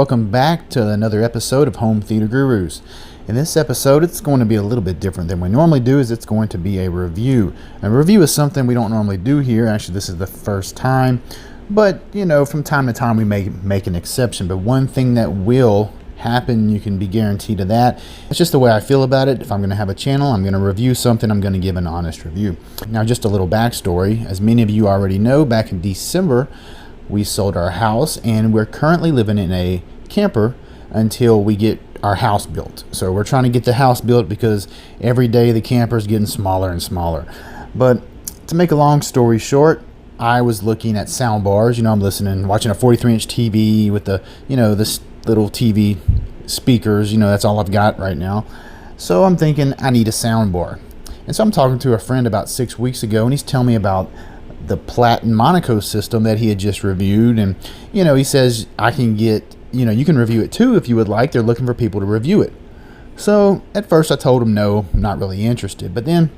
welcome back to another episode of Home Theater Gurus. In this episode, it's going to be a little bit different than we normally do. It's going to be a review. A review is something we don't normally do here. Actually, this is the first time, but from time to time we may make an exception. But one thing that will happen, you can be guaranteed of that. It's just the way I feel about it. If I'm going to have a channel, I'm going to review something, I'm going to give an honest review. Now, just a little backstory. As many of you already know, back in December, we sold our house and we're currently living in a camper until we get our house built. So we're trying to get the house built because every day the camper is getting smaller and smaller. But to make a long story short, I was looking at sound bars. I'm watching a 43-inch TV with the, this little TV speakers. That's all I've got right now. So I'm thinking I need a sound bar. And so I'm talking to a friend about 6 weeks ago, and he's telling me about the Platin Monaco system that he had just reviewed. And he says I can get, you can review it too if you would like. They're looking for people to review it. So at first I told him no, I'm not really interested. But then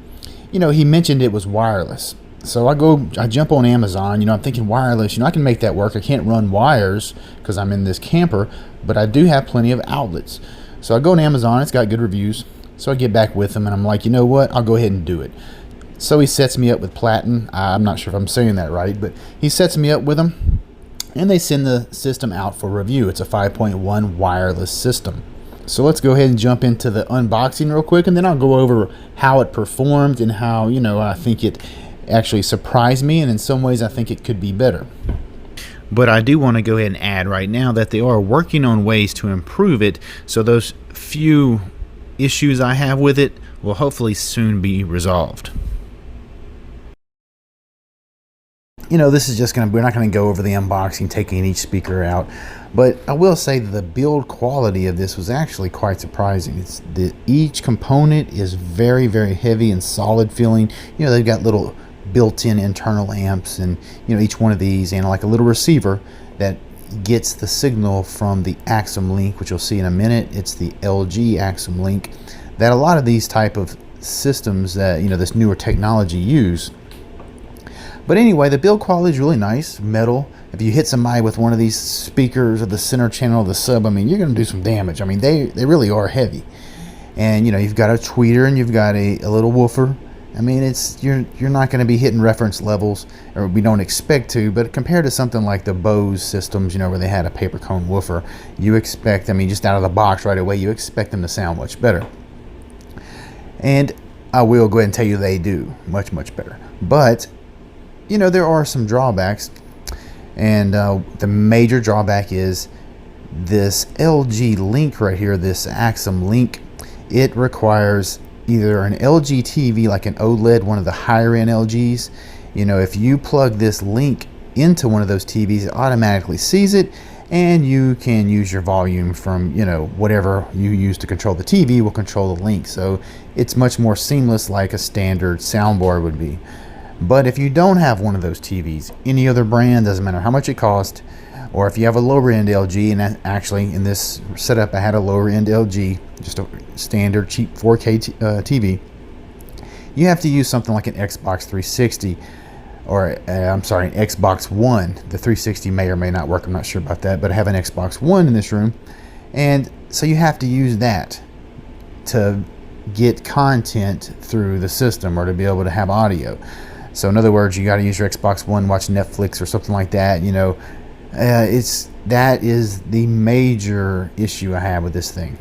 he mentioned it was wireless. So I jump on Amazon. I'm thinking wireless, I can make that work. I can't run wires because I'm in this camper, but I do have plenty of outlets. So I go on Amazon, it's got good reviews. So I get back with him and I'm like, you know what, I'll go ahead and do it. So he sets me up with Platin. I'm not sure if I'm saying that right, but he sets me up with them, and they send the system out for review. It's a 5.1 wireless system. So let's go ahead and jump into the unboxing real quick, and then I'll go over how it performed and how, I think it actually surprised me, and in some ways I think it could be better. But I do want to go ahead and add right now that they are working on ways to improve it, so those few issues I have with it will hopefully soon be resolved. This is just we're not going to go over the unboxing, taking each speaker out, but I will say that the build quality of this was actually quite surprising. Each component is very, very heavy and solid feeling. They've got little built-in internal amps, and each one of these, and like a little receiver that gets the signal from the Axum link, which you'll see in a minute. It's the LG Axum link that a lot of these type of systems that this newer technology use. But anyway, the build quality is really nice, metal. If you hit somebody with one of these speakers or the center channel of the sub, you're going to do some damage. They really are heavy. And you've got a tweeter and you've got a little woofer. You're not going to be hitting reference levels, or we don't expect to. But compared to something like the Bose systems, where they had a paper cone woofer, you expect, just out of the box right away, you expect them to sound much better. And I will go ahead and tell you they do much, much better. But there are some drawbacks, and the major drawback is this LG link right here, this Axum link. It requires either an LG TV, like an OLED, one of the higher end LGs. If you plug this link into one of those TVs, it automatically sees it, and you can use your volume from whatever you use to control the TV will control the link. So it's much more seamless, like a standard soundbar would be. But if you don't have one of those TVs, any other brand, doesn't matter how much it costs, or if you have a lower end LG, and actually in this setup I had a lower end LG, just a standard cheap 4K TV, you have to use something like an Xbox 360, or an Xbox One. The 360 may or may not work, I'm not sure about that, but I have an Xbox One in this room, and so you have to use that to get content through the system, or to be able to have audio. So in other words, you got to use your Xbox One, watch Netflix or something like that. That is the major issue I have with this thing.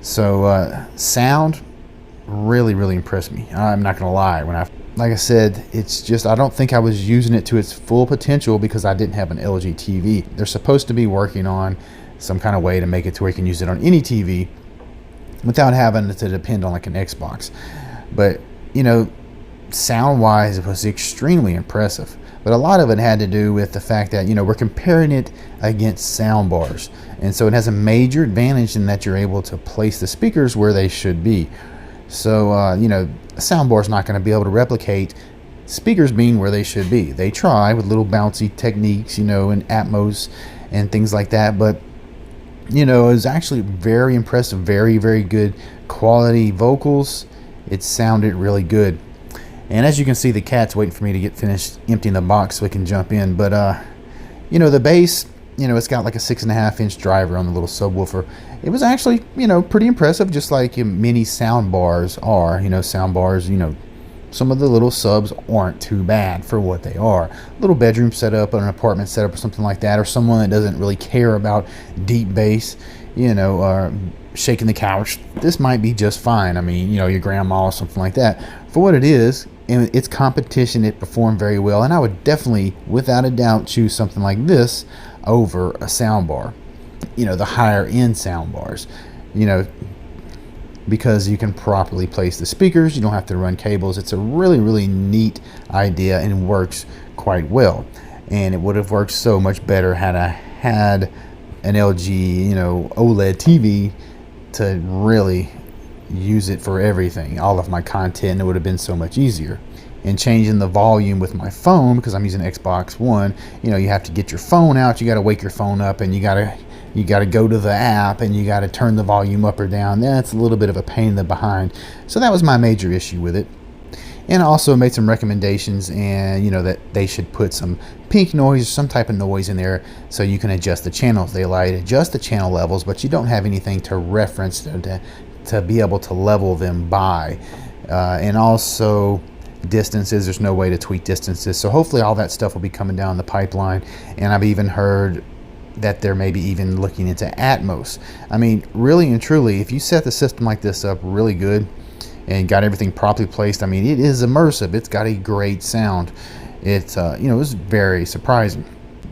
So sound really, really impressed me. I'm not gonna lie. Like I said, it's just, I don't think I was using it to its full potential because I didn't have an LG TV. They're supposed to be working on some kind of way to make it to where you can use it on any TV without having to depend on like an Xbox. But sound wise, it was extremely impressive. But a lot of it had to do with the fact that we're comparing it against sound bars, and so it has a major advantage in that you're able to place the speakers where they should be. So a sound bar is not going to be able to replicate speakers being where they should be. They try with little bouncy techniques, and Atmos and things like that, but it was actually very impressive, very, very good quality vocals. It sounded really good. And as you can see, the cat's waiting for me to get finished emptying the box so we can jump in. But the bass, it's got like a 6.5-inch driver on the little subwoofer. It was actually, pretty impressive, just like many sound bars are. Sound bars, some of the little subs aren't too bad for what they are. Little bedroom setup, an apartment setup, or something like that, or someone that doesn't really care about deep bass, or shaking the couch. This might be just fine. I mean, your grandma or something like that. For what it is, and its competition, it performed very well, and I would definitely, without a doubt, choose something like this over a sound bar. The higher end sound bars. Because you can properly place the speakers, you don't have to run cables. It's a really, really neat idea and works quite well. And it would have worked so much better had I had an LG, OLED TV to really use it for everything, all of my content. It would have been so much easier. And changing the volume with my phone, because I'm using Xbox One, you have to get your phone out, you got to wake your phone up, and you got to go to the app, and you got to turn the volume up or down. That's a little bit of a pain in the behind. So that was my major issue with it. And I also made some recommendations, and that they should put some pink noise or some type of noise in there so you can adjust the channels. They allow you to adjust the channel levels, but you don't have anything to reference to be able to level them by. And also distances, there's no way to tweak distances. So hopefully all that stuff will be coming down the pipeline. And I've even heard that they're maybe even looking into Atmos. I mean, really and truly, if you set the system like this up really good and got everything properly placed, I mean, it is immersive. It's got a great sound. It's it was very surprising.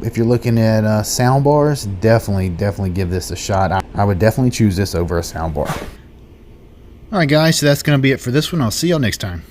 If you're looking at sound bars, definitely give this a shot. I would definitely choose this over a sound bar. All right, guys, so that's going to be it for this one. I'll see y'all next time.